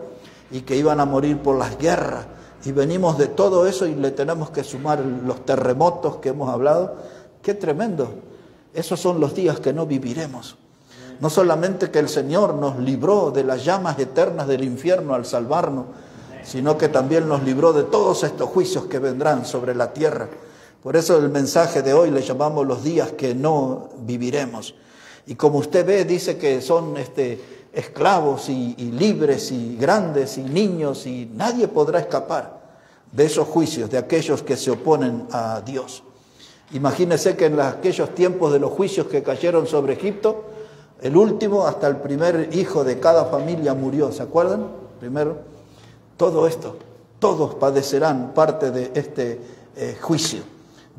Y que iban a morir por las guerras. Y venimos de todo eso y le tenemos que sumar los terremotos que hemos hablado. ¡Qué tremendo! Esos son los días que no viviremos. No solamente que el Señor nos libró de las llamas eternas del infierno al salvarnos, sino que también nos libró de todos estos juicios que vendrán sobre la tierra. Por eso el mensaje de hoy le llamamos los días que no viviremos. Y como usted ve, dice que son esclavos y libres y grandes y niños, y nadie podrá escapar de esos juicios, de aquellos que se oponen a Dios. Imagínese que en aquellos tiempos de los juicios que cayeron sobre Egipto, el último hasta el primer hijo de cada familia murió, ¿se acuerdan? Primero, todo esto, todos padecerán parte de este juicio.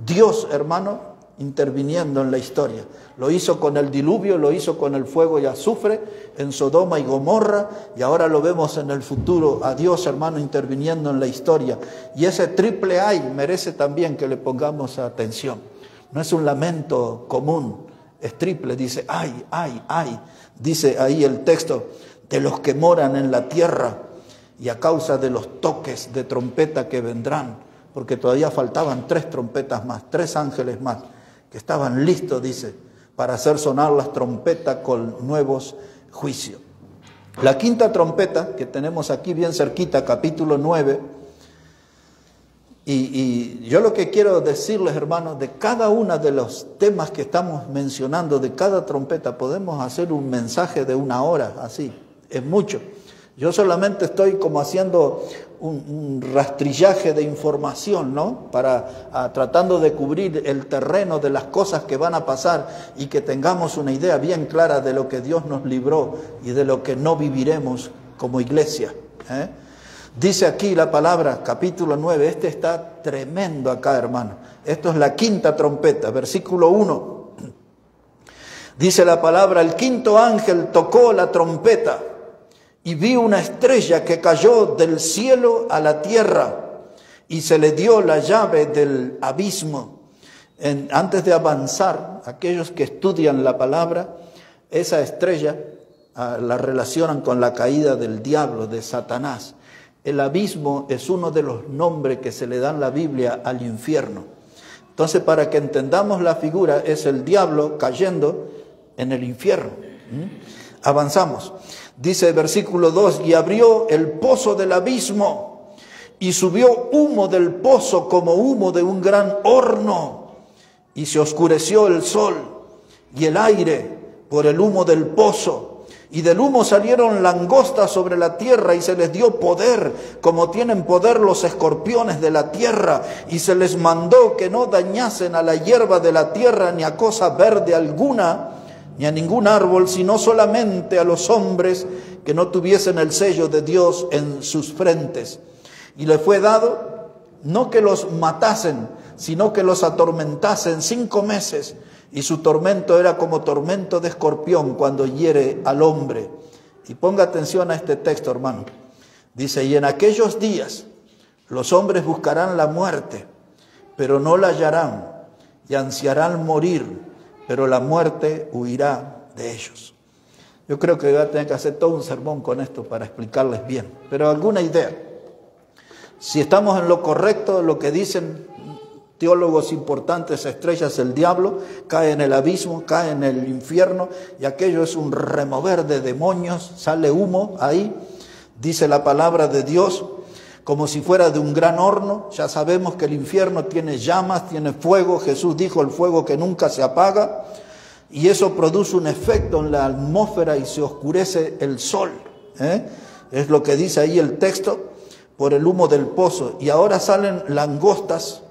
Dios, hermano, interviniendo en la historia. Lo hizo con el diluvio, lo hizo con el fuego y azufre en Sodoma y Gomorra, y ahora lo vemos en el futuro a Dios, hermano, interviniendo en la historia. Y ese triple ay merece también que le pongamos atención. No es un lamento común, es triple. Dice, ay, ay, ay. Dice ahí el texto, de los que moran en la tierra y a causa de los toques de trompeta que vendrán. Porque todavía faltaban 3 trompetas más, 3 ángeles más, que estaban listos, dice, para hacer sonar las trompetas con nuevos juicios. La quinta trompeta, que tenemos aquí bien cerquita, capítulo 9, y yo lo que quiero decirles, hermanos, de cada uno de los temas que estamos mencionando, de cada trompeta, podemos hacer un mensaje de 1 hora, así, es mucho. Yo solamente estoy como haciendo un rastrillaje de información, ¿no? Tratando de cubrir el terreno de las cosas que van a pasar y que tengamos una idea bien clara de lo que Dios nos libró y de lo que no viviremos como iglesia, ¿eh? Dice aquí la palabra, capítulo 9, este está tremendo acá, hermano. Esto es la quinta trompeta, versículo 1. Dice la palabra, el quinto ángel tocó la trompeta. Y vi una estrella que cayó del cielo a la tierra y se le dio la llave del abismo. Antes de avanzar, aquellos que estudian la palabra, esa estrella la relacionan con la caída del diablo, de Satanás. El abismo es uno de los nombres que se le da en la Biblia al infierno. Entonces, para que entendamos la figura, es el diablo cayendo en el infierno. Avanzamos. Dice el versículo 2, y abrió el pozo del abismo, y subió humo del pozo como humo de un gran horno, y se oscureció el sol y el aire por el humo del pozo, y del humo salieron langostas sobre la tierra, y se les dio poder, como tienen poder los escorpiones de la tierra, y se les mandó que no dañasen a la hierba de la tierra, ni a cosa verde alguna, ni a ningún árbol, sino solamente a los hombres que no tuviesen el sello de Dios en sus frentes. Y le fue dado no que los matasen, sino que los atormentasen 5 meses. Y su tormento era como tormento de escorpión cuando hiere al hombre. Y ponga atención a este texto, hermano. Dice, y en aquellos días los hombres buscarán la muerte, pero no la hallarán, y ansiarán morir, pero la muerte huirá de ellos. Yo creo que voy a tener que hacer todo un sermón con esto para explicarles bien, pero alguna idea. Si estamos en lo correcto, lo que dicen teólogos importantes, estrellas, el diablo cae en el abismo, cae en el infierno, y aquello es un remover de demonios, sale humo ahí, dice la palabra de Dios, como si fuera de un gran horno. Ya sabemos que el infierno tiene llamas, tiene fuego. Jesús dijo, el fuego que nunca se apaga, y eso produce un efecto en la atmósfera y se oscurece el sol, ¿eh? Es lo que dice ahí el texto, por el humo del pozo. Y ahora salen langostas,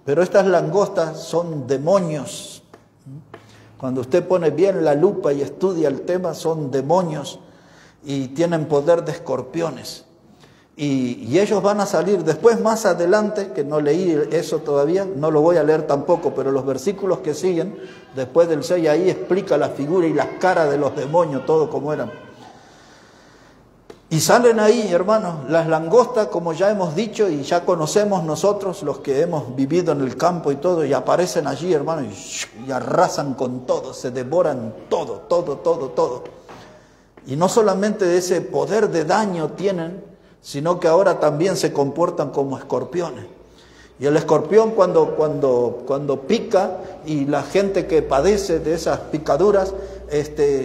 pero estas langostas son demonios. Cuando usted pone bien la lupa y estudia el tema, son demonios y tienen poder de escorpiones. Y ellos van a salir después, más adelante, que no leí eso todavía, no lo voy a leer tampoco, pero los versículos que siguen, después del 6, ahí explica la figura y las caras de los demonios, todo como eran. Y salen ahí, hermanos, las langostas, como ya hemos dicho y ya conocemos nosotros, los que hemos vivido en el campo y todo, y aparecen allí, hermanos, y arrasan con todo, se devoran todo. Y no solamente ese poder de daño tienen, sino que ahora también se comportan como escorpiones. Y el escorpión cuando pica, y la gente que padece de esas picaduras,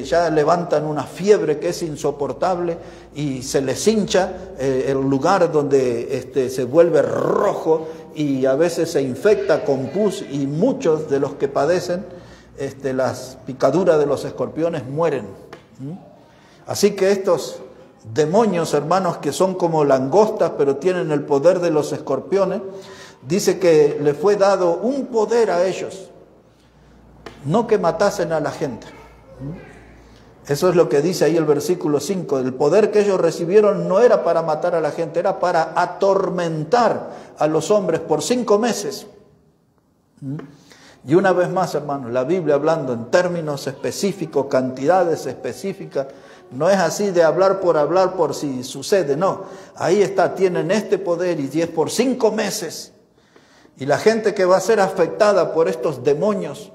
ya levantan una fiebre que es insoportable y se les hincha el lugar donde se vuelve rojo y a veces se infecta con pus, y muchos de los que padecen las picaduras de los escorpiones mueren. Así que estos demonios, hermanos, que son como langostas, pero tienen el poder de los escorpiones, dice que le fue dado un poder a ellos, no que matasen a la gente. Eso es lo que dice ahí el versículo 5. El poder que ellos recibieron no era para matar a la gente, era para atormentar a los hombres por 5 meses. Y una vez más, hermanos, la Biblia hablando en términos específicos, cantidades específicas, no es así de hablar por si sucede, no. Ahí está, tienen este poder y es por 5 meses. Y la gente que va a ser afectada por estos demonios,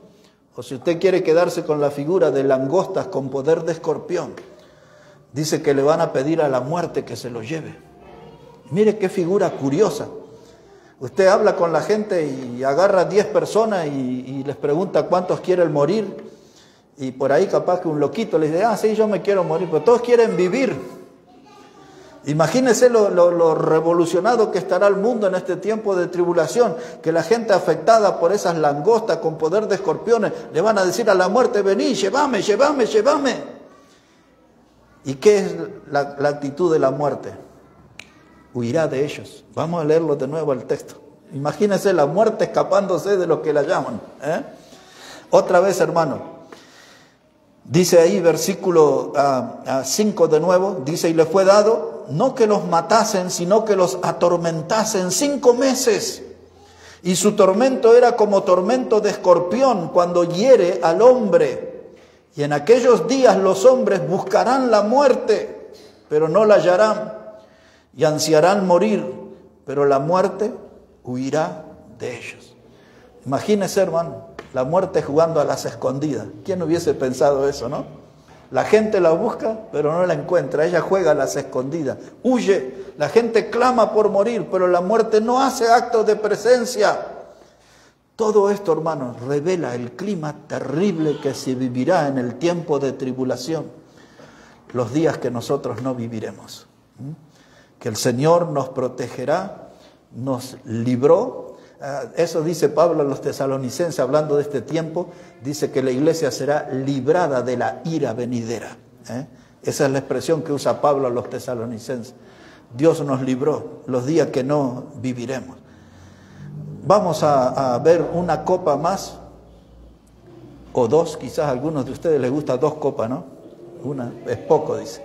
o si usted quiere quedarse con la figura de langostas con poder de escorpión, dice que le van a pedir a la muerte que se lo lleve. Mire qué figura curiosa. Usted habla con la gente y agarra 10 personas y les pregunta cuántos quieren morir. Y por ahí capaz que un loquito le dice, sí, yo me quiero morir, pero todos quieren vivir. Imagínese lo revolucionado que estará el mundo en este tiempo de tribulación, que la gente afectada por esas langostas con poder de escorpiones le van a decir a la muerte, vení, llévame, llévame, llévame. ¿Y qué es la actitud de la muerte? Huirá de ellos. Vamos a leerlo de nuevo el texto. Imagínense la muerte escapándose de lo que la llaman. Otra vez, hermano. Dice ahí, versículo 5 de nuevo, dice, y le fue dado no que los matasen, sino que los atormentasen 5 meses. Y su tormento era como tormento de escorpión cuando hiere al hombre. Y en aquellos días los hombres buscarán la muerte, pero no la hallarán. Y ansiarán morir, pero la muerte huirá de ellos. Imagínese, hermano, la muerte jugando a las escondidas. ¿Quién hubiese pensado eso, no? La gente la busca, pero no la encuentra. Ella juega a las escondidas, huye. La gente clama por morir, pero la muerte no hace actos de presencia. Todo esto, hermanos, revela el clima terrible que se vivirá en el tiempo de tribulación, los días que nosotros no viviremos. Que el Señor nos protegerá, nos libró. Eso dice Pablo a los tesalonicenses, hablando de este tiempo, dice que la iglesia será librada de la ira venidera. Esa es la expresión que usa Pablo a los tesalonicenses. Dios nos libró los días que no viviremos. Vamos a ver una copa más, o dos, quizás a algunos de ustedes les gusta 2 copas, ¿no? Una es poco, dice.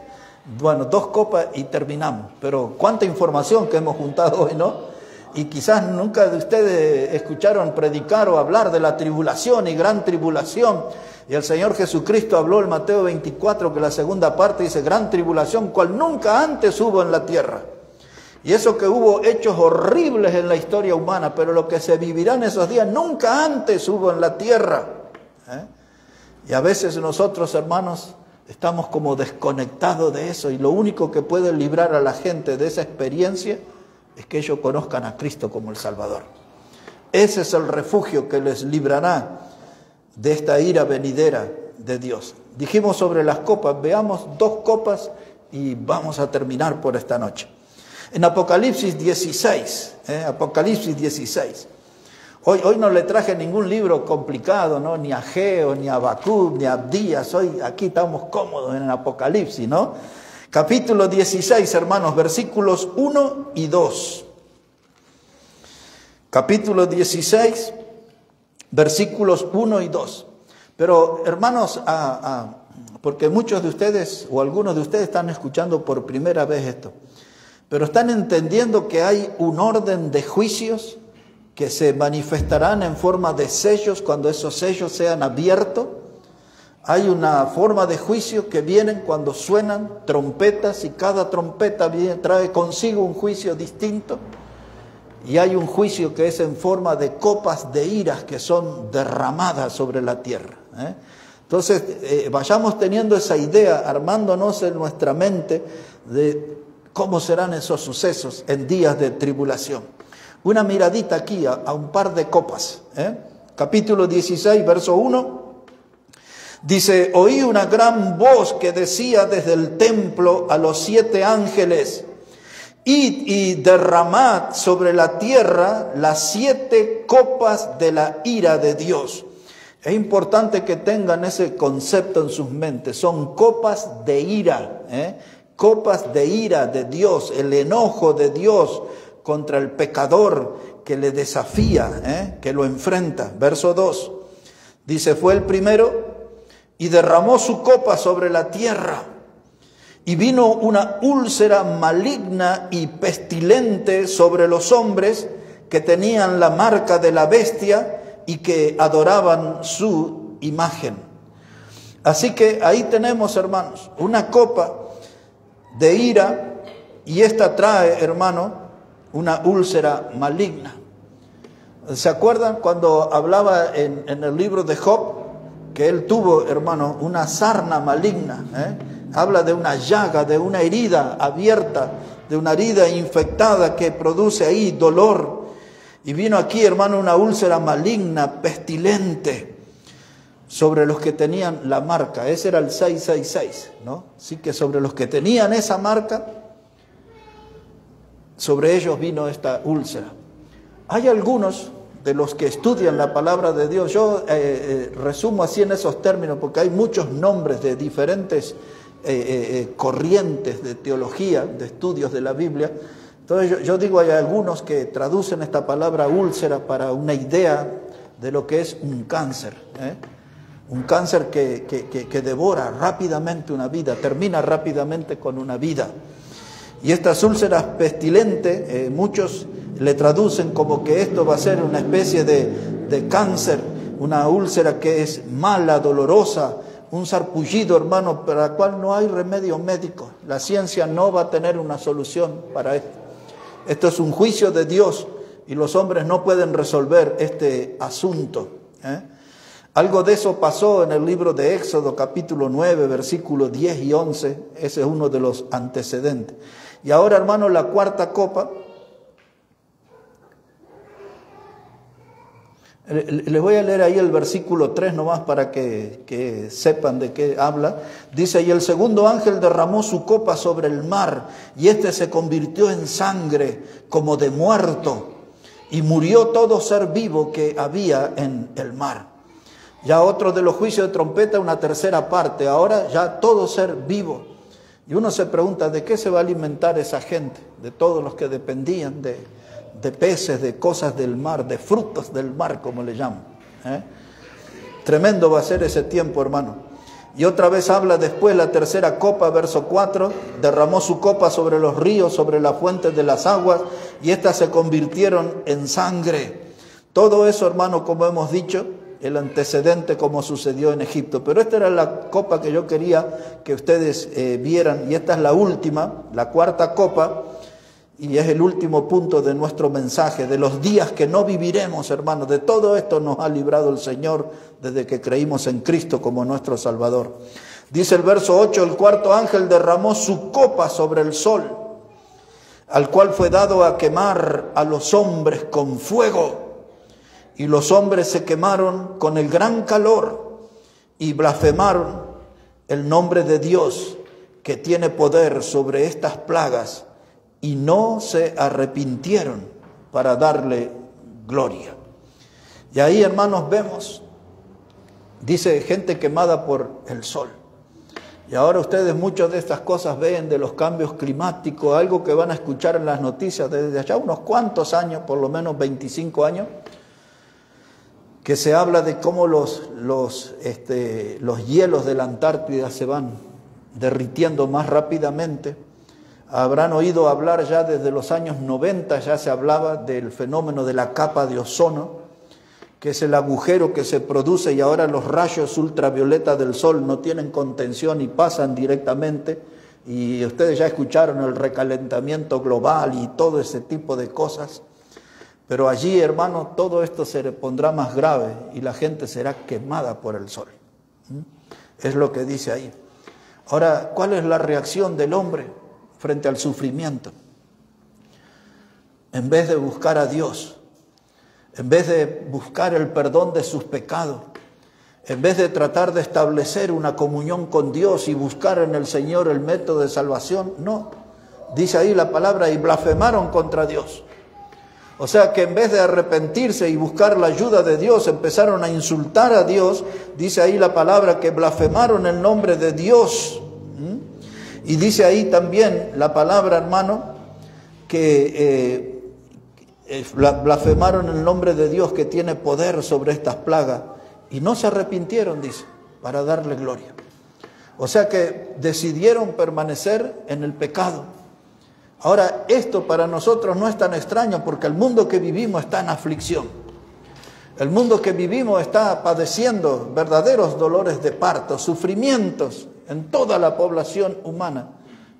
Bueno, 2 copas y terminamos. Pero cuánta información que hemos juntado hoy, ¿no? Y quizás nunca de ustedes escucharon predicar o hablar de la tribulación y gran tribulación. Y el Señor Jesucristo habló en Mateo 24, que la segunda parte dice, gran tribulación, cual nunca antes hubo en la tierra. Y eso que hubo hechos horribles en la historia humana, pero lo que se vivirá en esos días nunca antes hubo en la tierra. Y a veces nosotros, hermanos, estamos como desconectados de eso. Y lo único que puede librar a la gente de esa experiencia es que ellos conozcan a Cristo como el Salvador. Ese es el refugio que les librará de esta ira venidera de Dios. Dijimos sobre las copas, veamos 2 copas y vamos a terminar por esta noche. En Apocalipsis 16, Apocalipsis 16. Hoy no le traje ningún libro complicado, ¿no? Ni Ageo, ni Habacuc, ni Abdías. Hoy aquí estamos cómodos en el Apocalipsis, ¿no? Capítulo 16, hermanos, versículos 1 y 2. Capítulo 16, versículos 1 y 2. Pero, hermanos, porque muchos de ustedes o algunos de ustedes están escuchando por primera vez esto, pero están entendiendo que hay un orden de juicios que se manifestarán en forma de sellos cuando esos sellos sean abiertos. Hay una forma de juicio que vienen cuando suenan trompetas y cada trompeta trae consigo un juicio distinto. Y hay un juicio que es en forma de copas de iras que son derramadas sobre la tierra. Entonces, vayamos teniendo esa idea, armándonos en nuestra mente de cómo serán esos sucesos en días de tribulación. Una miradita aquí a un par de copas. Capítulo 16, verso 1. Dice, oí una gran voz que decía desde el templo a los 7 ángeles, id y derramad sobre la tierra las 7 copas de la ira de Dios. Es importante que tengan ese concepto en sus mentes, son copas de ira, copas de ira de Dios, el enojo de Dios contra el pecador que le desafía, que lo enfrenta. Verso 2, dice, fue el primero y derramó su copa sobre la tierra, y vino una úlcera maligna y pestilente sobre los hombres que tenían la marca de la bestia y que adoraban su imagen. Así que ahí tenemos, hermanos, una copa de ira, y esta trae, hermano, una úlcera maligna. ¿Se acuerdan cuando hablaba en el libro de Job? Que él tuvo, hermano, una sarna maligna. Habla de una llaga, de una herida abierta, de una herida infectada que produce ahí dolor. Y vino aquí, hermano, una úlcera maligna, pestilente, sobre los que tenían la marca. Ese era el 666, ¿no? Así que sobre los que tenían esa marca, sobre ellos vino esta úlcera. Hay algunos de los que estudian la palabra de Dios, yo resumo así en esos términos, porque hay muchos nombres de diferentes corrientes de teología, de estudios de la Biblia. Entonces yo digo, hay algunos que traducen esta palabra úlcera para una idea de lo que es un cáncer, un cáncer que devora rápidamente una vida, termina rápidamente con una vida. Y estas úlceras pestilentes, muchos le traducen como que esto va a ser una especie de cáncer, una úlcera que es mala, dolorosa, un sarpullido, hermano, para el cual no hay remedio médico. La ciencia no va a tener una solución para esto. Esto es un juicio de Dios y los hombres no pueden resolver este asunto. Algo de eso pasó en el libro de Éxodo, capítulo 9, versículos 10 y 11. Ese es uno de los antecedentes. Y ahora, hermano, la cuarta copa. Les voy a leer ahí el versículo 3 nomás para que sepan de qué habla. Dice, y el segundo ángel derramó su copa sobre el mar, y éste se convirtió en sangre como de muerto, y murió todo ser vivo que había en el mar. Ya otro de los juicios de trompeta, una tercera parte, ahora ya todo ser vivo. Y uno se pregunta, ¿de qué se va a alimentar esa gente? De todos los que dependían de peces, de cosas del mar, de frutos del mar, como le llaman. Tremendo va a ser ese tiempo, hermano. Y otra vez habla después la tercera copa, verso 4, derramó su copa sobre los ríos, sobre las fuentes de las aguas, y éstas se convirtieron en sangre. Todo eso, hermano, como hemos dicho, el antecedente como sucedió en Egipto. Pero esta era la copa que yo quería que ustedes vieran, y esta es la última, la cuarta copa, y es el último punto de nuestro mensaje, de los días que no viviremos, hermanos. De todo esto nos ha librado el Señor desde que creímos en Cristo como nuestro Salvador. Dice el verso 8, el cuarto ángel derramó su copa sobre el sol, al cual fue dado a quemar a los hombres con fuego. Y los hombres se quemaron con el gran calor y blasfemaron el nombre de Dios, que tiene poder sobre estas plagas, y no se arrepintieron para darle gloria. Y ahí, hermanos, vemos, dice, gente quemada por el sol. Y ahora ustedes muchas de estas cosas ven de los cambios climáticos, algo que van a escuchar en las noticias desde allá unos cuantos años, por lo menos 25 años, que se habla de cómo los hielos de la Antártida se van derritiendo más rápidamente. Habrán oído hablar ya desde los años 90, ya se hablaba del fenómeno de la capa de ozono, que es el agujero que se produce, y ahora los rayos ultravioleta del sol no tienen contención y pasan directamente. Y ustedes ya escucharon el recalentamiento global y todo ese tipo de cosas. Pero allí, hermano, todo esto se le pondrá más grave y la gente será quemada por el sol. Es lo que dice ahí. Ahora, ¿cuál es la reacción del hombre frente al sufrimiento? En vez de buscar a Dios, en vez de buscar el perdón de sus pecados, en vez de tratar de establecer una comunión con Dios y buscar en el Señor el método de salvación, no. Dice ahí la palabra, y blasfemaron contra Dios. O sea que en vez de arrepentirse y buscar la ayuda de Dios, empezaron a insultar a Dios. Dice ahí la palabra que blasfemaron el nombre de Dios. Y dice ahí también la palabra, hermano, que blasfemaron el nombre de Dios, que tiene poder sobre estas plagas. Y no se arrepintieron, dice, para darle gloria. O sea que decidieron permanecer en el pecado. Ahora, esto para nosotros no es tan extraño, porque el mundo que vivimos está en aflicción. El mundo que vivimos está padeciendo verdaderos dolores de parto, sufrimientos en toda la población humana.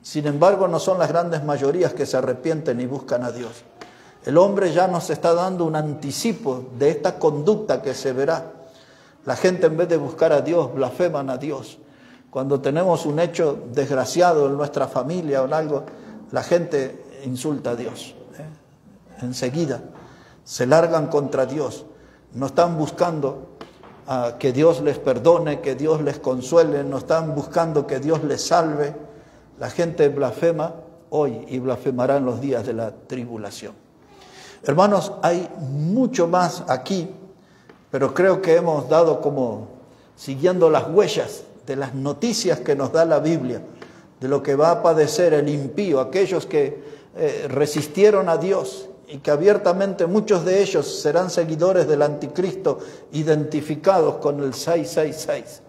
Sin embargo, no son las grandes mayorías que se arrepienten y buscan a Dios. El hombre ya nos está dando un anticipo de esta conducta que se verá. La gente, en vez de buscar a Dios, blasfeman a Dios. Cuando tenemos un hecho desgraciado en nuestra familia o en algo, la gente insulta a Dios. Enseguida se largan contra Dios. No están buscando que Dios les perdone, que Dios les consuele, no están buscando que Dios les salve. La gente blasfema hoy y blasfemará en los días de la tribulación. Hermanos, hay mucho más aquí, pero creo que hemos dado como siguiendo las huellas de las noticias que nos da la Biblia, de lo que va a padecer el impío, aquellos que resistieron a Dios y que abiertamente muchos de ellos serán seguidores del anticristo, identificados con el 666,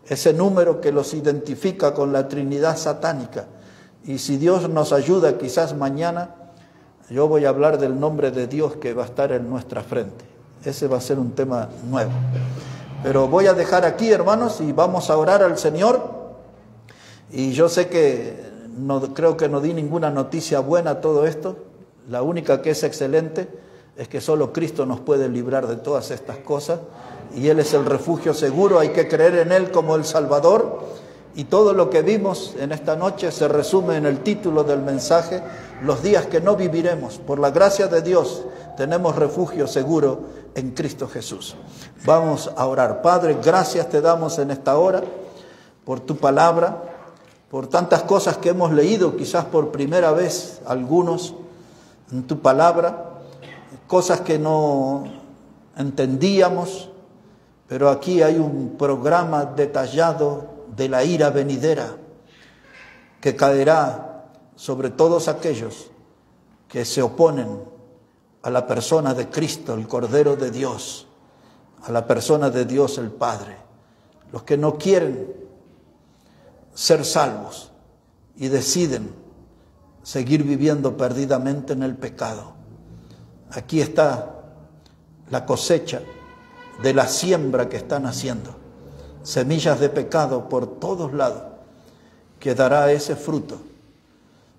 ese número que los identifica con la Trinidad satánica. Y si Dios nos ayuda, quizás mañana yo voy a hablar del nombre de Dios que va a estar en nuestra frente. Ese va a ser un tema nuevo. Pero voy a dejar aquí, hermanos, y vamos a orar al Señor. Y yo sé que creo que no di ninguna noticia buena a todo esto. La única que es excelente es que solo Cristo nos puede librar de todas estas cosas. Y Él es el refugio seguro, hay que creer en Él como el Salvador. Y todo lo que vimos en esta noche se resume en el título del mensaje: los días que no viviremos. Por la gracia de Dios tenemos refugio seguro en Cristo Jesús. Vamos a orar. Padre, gracias te damos en esta hora por tu palabra, por tantas cosas que hemos leído, quizás por primera vez algunos en tu palabra, cosas que no entendíamos, pero aquí hay un programa detallado de la ira venidera que caerá sobre todos aquellos que se oponen a la persona de Cristo, el Cordero de Dios, a la persona de Dios el Padre, los que no quieren ser salvos y deciden seguir viviendo perdidamente en el pecado. Aquí está la cosecha de la siembra que están haciendo. Semillas de pecado por todos lados, que dará ese fruto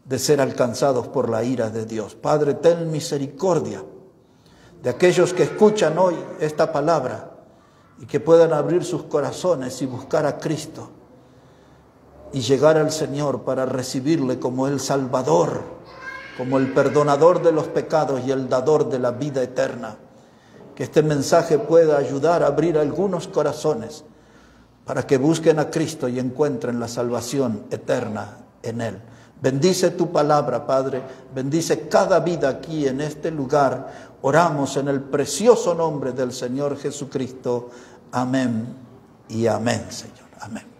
de ser alcanzados por la ira de Dios. Padre, ten misericordia de aquellos que escuchan hoy esta palabra y que puedan abrir sus corazones y buscar a Cristo y llegar al Señor para recibirle como el Salvador, como el perdonador de los pecados y el dador de la vida eterna. Que este mensaje pueda ayudar a abrir algunos corazones para que busquen a Cristo y encuentren la salvación eterna en Él. Bendice tu palabra, Padre. Bendice cada vida aquí en este lugar. Oramos en el precioso nombre del Señor Jesucristo. Amén y amén, Señor. Amén.